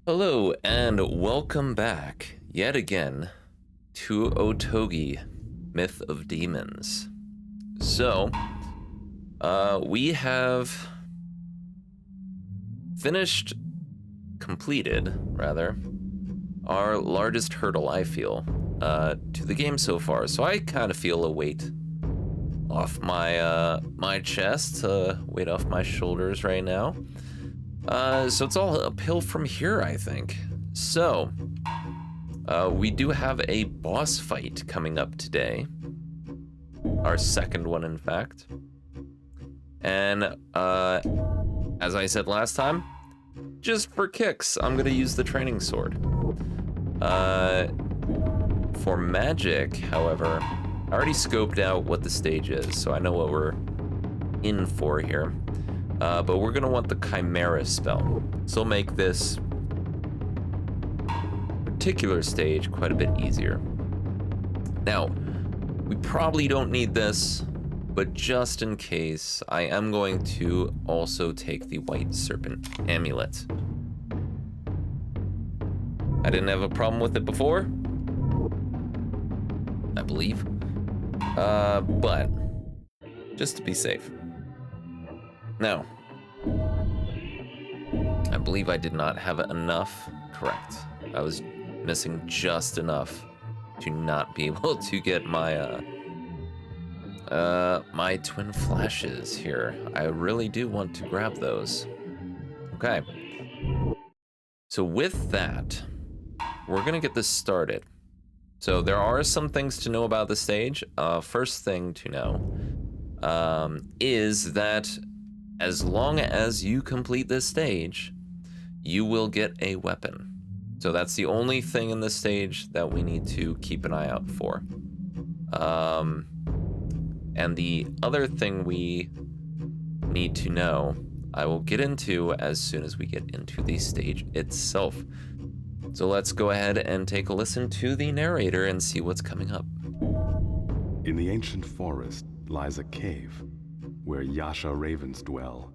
Hello and welcome back yet again to Otogi, Myth of Demons. So, we have completed, our largest hurdle, I feel, to the game so far. So I kind of feel a weight off my, my chest, weight off my shoulders right now. So it's all uphill from here, I think. So, we do have a boss fight coming up today. Our second one, in fact. And, as I said last time, just for kicks, I'm gonna use the training sword. For magic, however, I already scoped out what the stage is, so I know what we're in for here. But we're gonna want the Chimera spell. So it'll make this particular stage quite a bit easier. Now, we probably don't need this, but just in case, I am going to also take the White Serpent Amulet. I didn't have a problem with it before, I believe. But just to be safe. Now, I believe I did not have enough. Correct. I was missing just enough to not be able to get my my twin flashes here. I really do want to grab those. Okay. So with that, we're gonna get this started. So there are some things to know about the stage. First thing to know is that as long as you complete this stage, you will get a weapon. So that's the only thing in this stage that we need to keep an eye out for. And the other thing we need to know, I will get into as soon as we get into the stage itself. So let's go ahead and take a listen to the narrator and see what's coming up. In the ancient forest lies a cave where Yasha ravens dwell.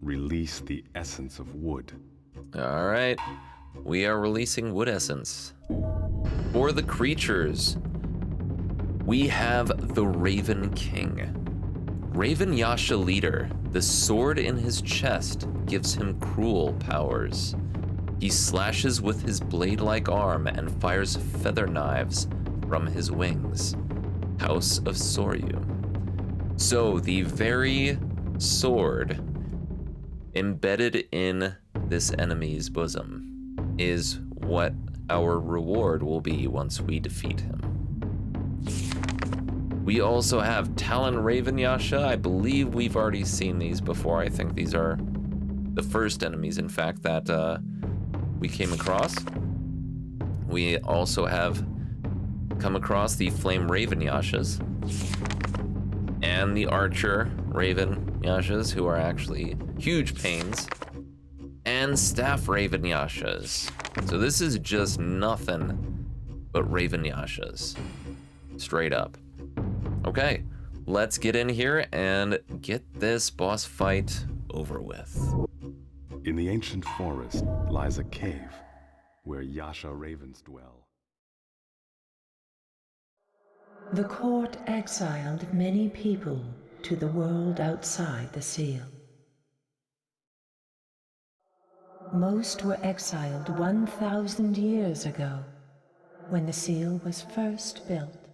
Release the essence of wood. All right, we are releasing wood essence. For the creatures, we have the Raven King. Raven Yasha leader, the sword in his chest gives him cruel powers. He slashes with his blade-like arm and fires feather knives from his wings. House of Soryu. So the very sword embedded in this enemy's bosom is what our reward will be once we defeat him. We also have Talon Raven Yasha. I believe we've already seen these before. I think these are the first enemies, in fact, that we came across. We also have come across the Flame Raven Yashas and the Archer Raven Yashas, who are actually huge pains, and Staff Raven Yashas. So this is just nothing but Raven Yashas, straight up. Okay, let's get in here and get this boss fight over with. In the ancient forest lies a cave where Yasha ravens dwell. The court exiled many people to the world outside the seal. Most were exiled 1,000 years ago, when the seal was first built.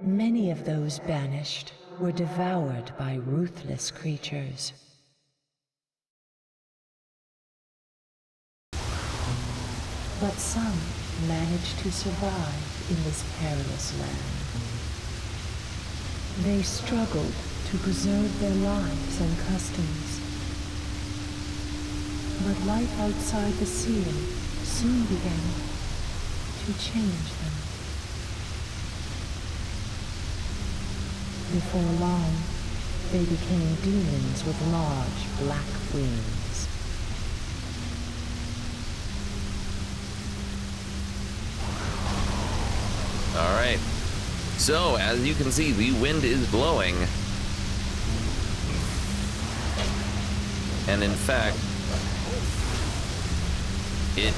Many of those banished were devoured by ruthless creatures. But some managed to survive in this perilous land. They struggled to preserve their lives and customs. But life outside the seal soon began to change them. Before long, they became demons with large black wings. All right, so as you can see, the wind is blowing. And in fact, it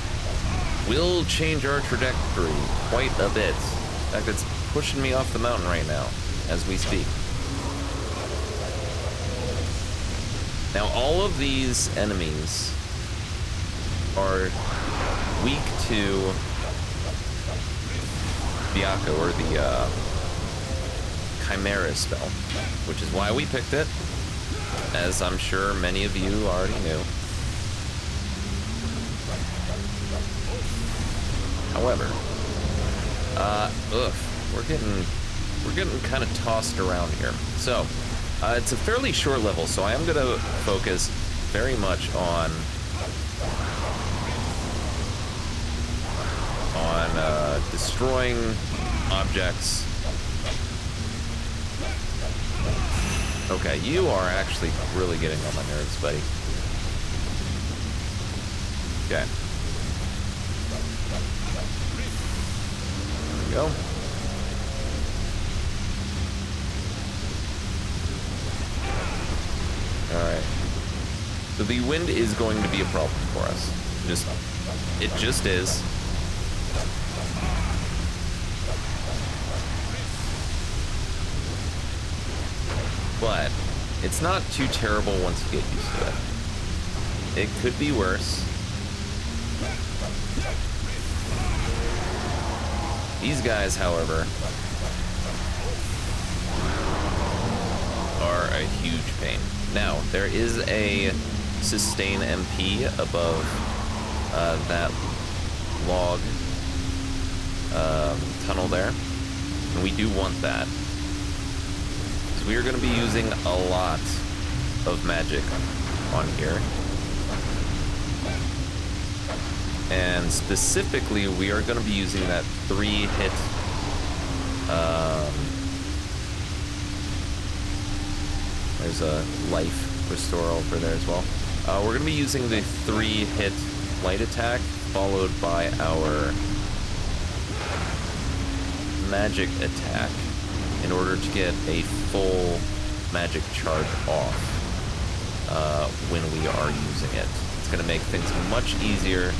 will change our trajectory quite a bit. In fact, it's pushing me off the mountain right now, as we speak. Now, all of these enemies are weak to Byakko, or the Chimera spell, which is why we picked it, as I'm sure many of you already knew. However, we're getting kind of tossed around here. So, it's a fairly short level, so I am going to focus very much on destroying objects. Okay, you are actually really getting on my nerves, buddy. Okay. There we go. Alright. So the wind is going to be a problem for us. It just is. But it's not too terrible once you get used to it. It could be worse. These guys, however, are a huge pain. Now, there is a sustain MP above that log tunnel there, and we do want that. So we are going to be using a lot of magic on here. And specifically, we are going to be using that 3-hit there's a life restore over there as well. We're going to be using the 3-hit light attack, followed by our magic attack, in order to get a full magic charge off when we are using it. It's going to make things much easier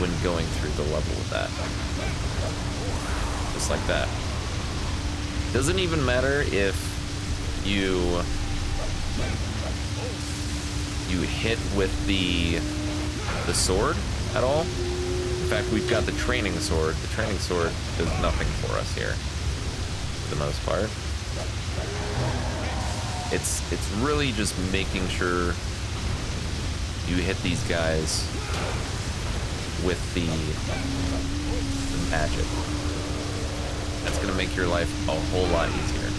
when going through the level with that. Just like that. Doesn't even matter if you hit with the sword at all. In fact, we've got the training sword. The training sword does nothing for us here, for the most part. It's really just making sure you hit these guys with the magic. That's gonna make your life a whole lot easier.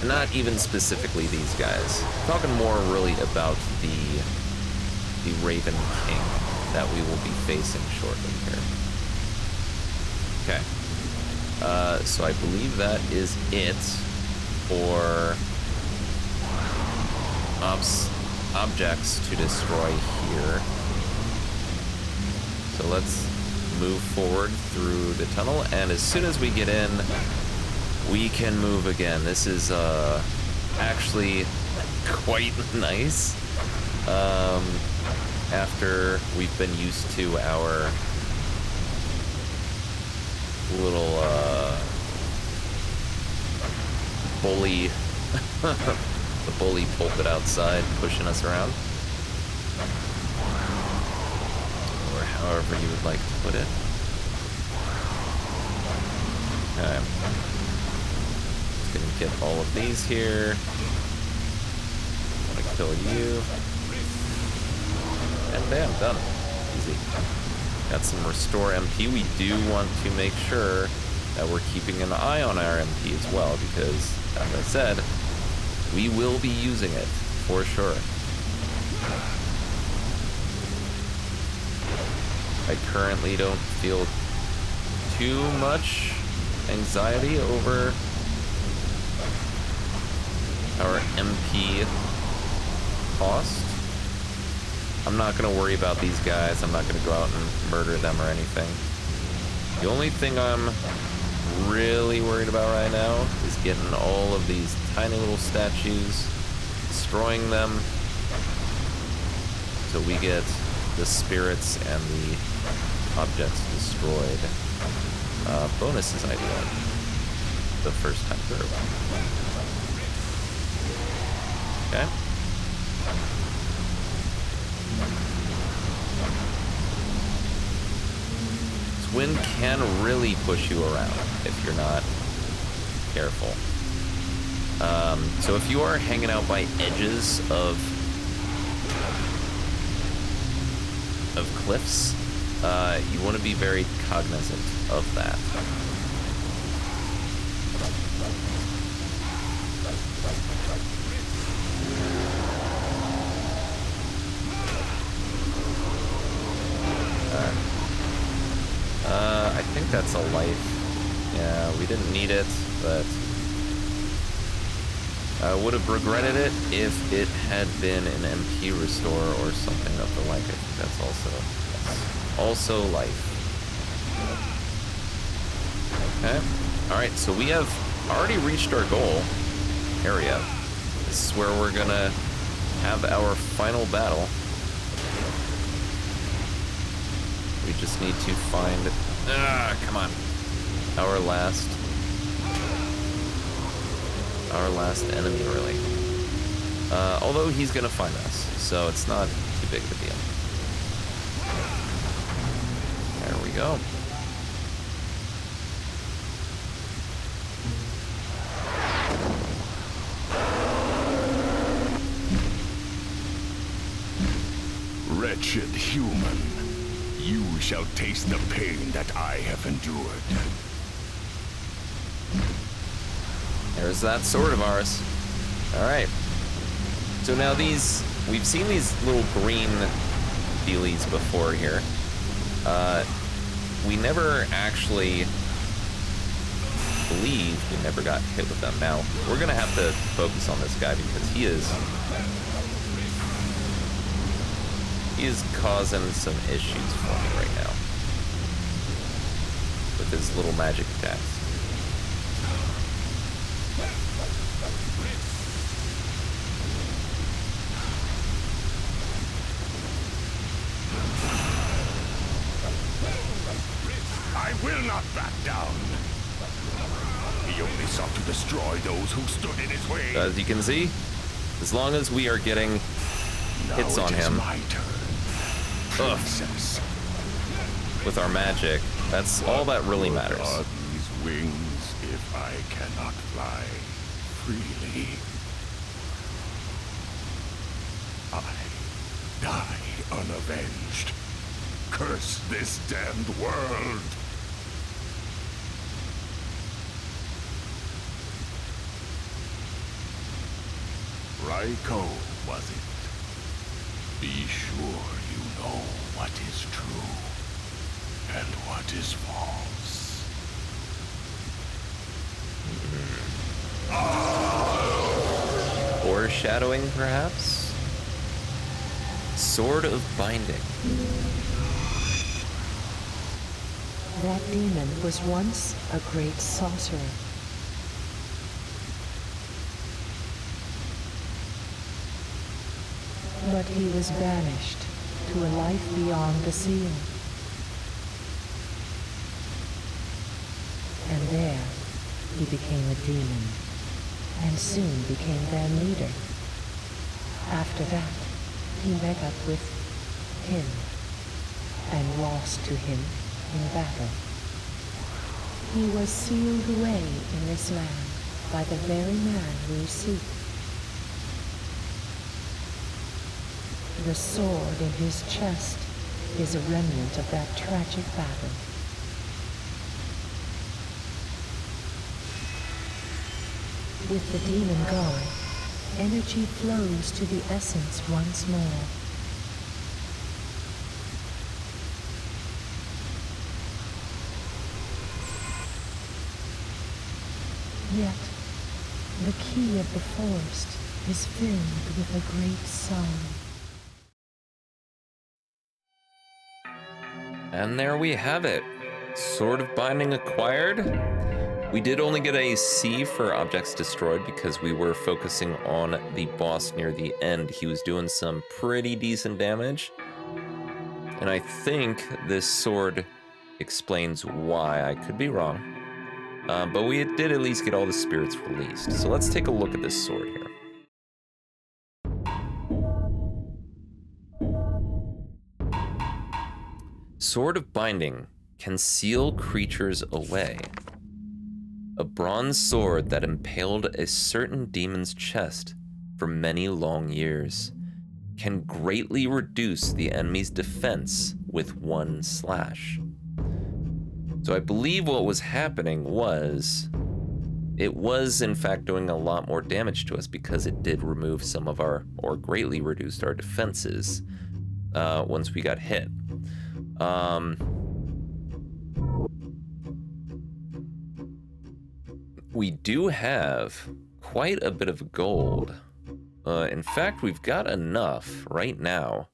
Not even specifically these guys. I'm talking more really about the Raven King that we will be facing shortly here. Okay. So I believe that is it for objects to destroy here. So let's move forward through the tunnel, and as soon as we get in, we can move again. This is actually quite nice. After we've been used to our little bully, the bully pulpit outside pushing us around, or however you would like to put it. Okay. Just gonna get all of these here. I'm gonna kill you. And bam, done. Easy. Got some restore MP. We do want to make sure that we're keeping an eye on our MP as well, because, as I said, we will be using it for sure. I currently don't feel too much anxiety over our MP cost. I'm not going to worry about these guys. I'm not going to go out and murder them or anything. The only thing I'm really worried about right now is just getting all of these tiny little statues, destroying them, so we get the spirits and the objects destroyed. Bonuses I do the first time through. Okay. This wind can really push you around if you're not careful. So if you are hanging out by edges of cliffs, you want to be very cognizant of that. I think that's a life. Yeah, we didn't need it, but I would have regretted it if it had been an MP restore or something of the like. I think that's also life. Okay. Alright, so we have already reached our goal area. This is where we're gonna have our final battle. We just need to find... come on. Our last enemy, really. Although he's gonna find us, so it's not too big of a deal. There we go. Wretched human, you shall taste the pain that I have endured. There's that sword of ours. Alright. So now these... We've seen these little green dealies before here. We never actually believed we never got hit with them. Now, we're gonna have to focus on this guy because he is causing some issues for me right now. With his little magic attacks. I will not back down. He only sought to destroy those who stood in his way. As you can see, as long as we are getting hits on him my turn. Princess. With our magic, that's all that really matters. What are these wings if I cannot fly freely? I die unavenged. Curse this damned world. Raiko, was it? Be sure you know what is true and what is false. Foreshadowing, perhaps? Sword of Binding. That demon was once a great sorcerer. But he was banished to a life beyond the seal. And there, he became a demon, and soon became their leader. After that, he met up with him, and lost to him in battle. He was sealed away in this land by the very man we seek. The sword in his chest is a remnant of that tragic battle. With the demon gone, energy flows to the essence once more. Yet, the key of the forest is filled with a great song. And there we have it. Sword of Binding acquired. We did only get a C for objects destroyed because we were focusing on the boss near the end. He was doing some pretty decent damage. And I think this sword explains why. I could be wrong. But we did at least get all the spirits released. So let's take a look at this sword here. Sword of Binding can seal creatures away. A bronze sword that impaled a certain demon's chest for many long years can greatly reduce the enemy's defense with one slash. So I believe what was happening was, it was in fact doing a lot more damage to us because it did remove some of our, or greatly reduced our defenses once we got hit. We do have quite a bit of gold. In fact, we've got enough right now.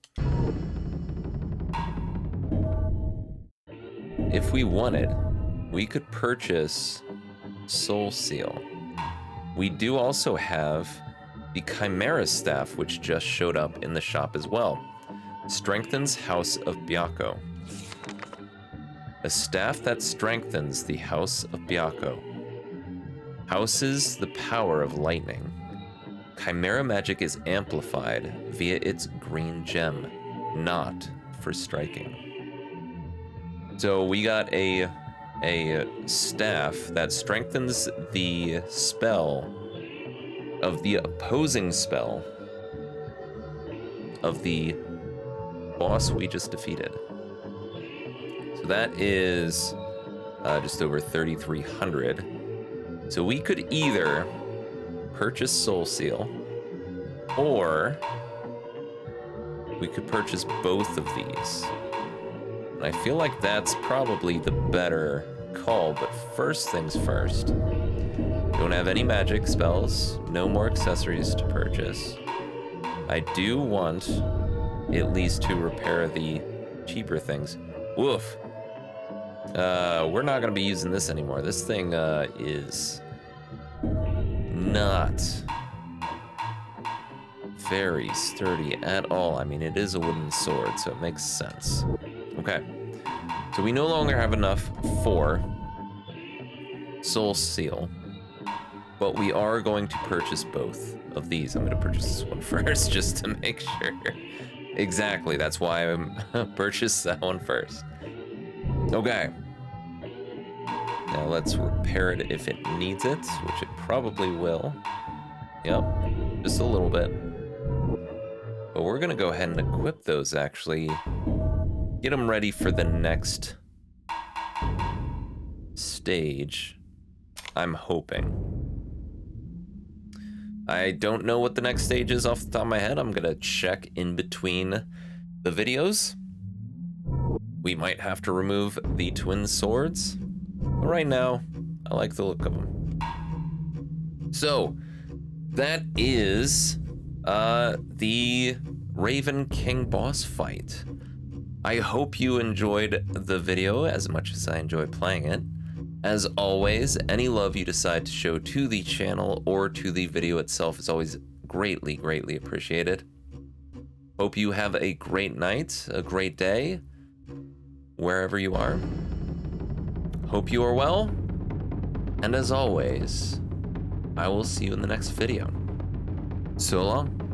If we wanted, we could purchase Soul Seal. We do also have the Chimera Staff, which just showed up in the shop as well. Strengthens House of Byakko. A staff that strengthens the House of Byakko. Houses the power of lightning. Chimera magic is amplified via its green gem, not for striking. So we got a staff that strengthens the spell of the opposing spell of the boss we just defeated. So that is just over 3,300. So we could either purchase Soul Seal, or we could purchase both of these. And I feel like that's probably the better call, but first things first. Don't have any magic spells, no more accessories to purchase. I do want at least to repair the cheaper things. Woof. We're not gonna be using this anymore. This thing is not very sturdy at all. I mean, it is a wooden sword, so it makes sense. Okay, so we no longer have enough for Soul Seal, but we are going to purchase both of these. I'm going to purchase this one first just to make sure. Exactly, that's why I'm purchase that one first. Okay. Now let's repair it if it needs it, which it probably will. Yep, just a little bit. But we're gonna go ahead and equip those, actually. Get them ready for the next stage, I'm hoping. I don't know what the next stage is off the top of my head. I'm gonna check in between the videos. We might have to remove the twin swords. But right now, I like the look of them. So, that is the Raven King boss fight. I hope you enjoyed the video as much as I enjoy playing it. As always, any love you decide to show to the channel or to the video itself is always greatly, greatly appreciated. Hope you have a great night, a great day, wherever you are. Hope you are well, and as always, I will see you in the next video. So long.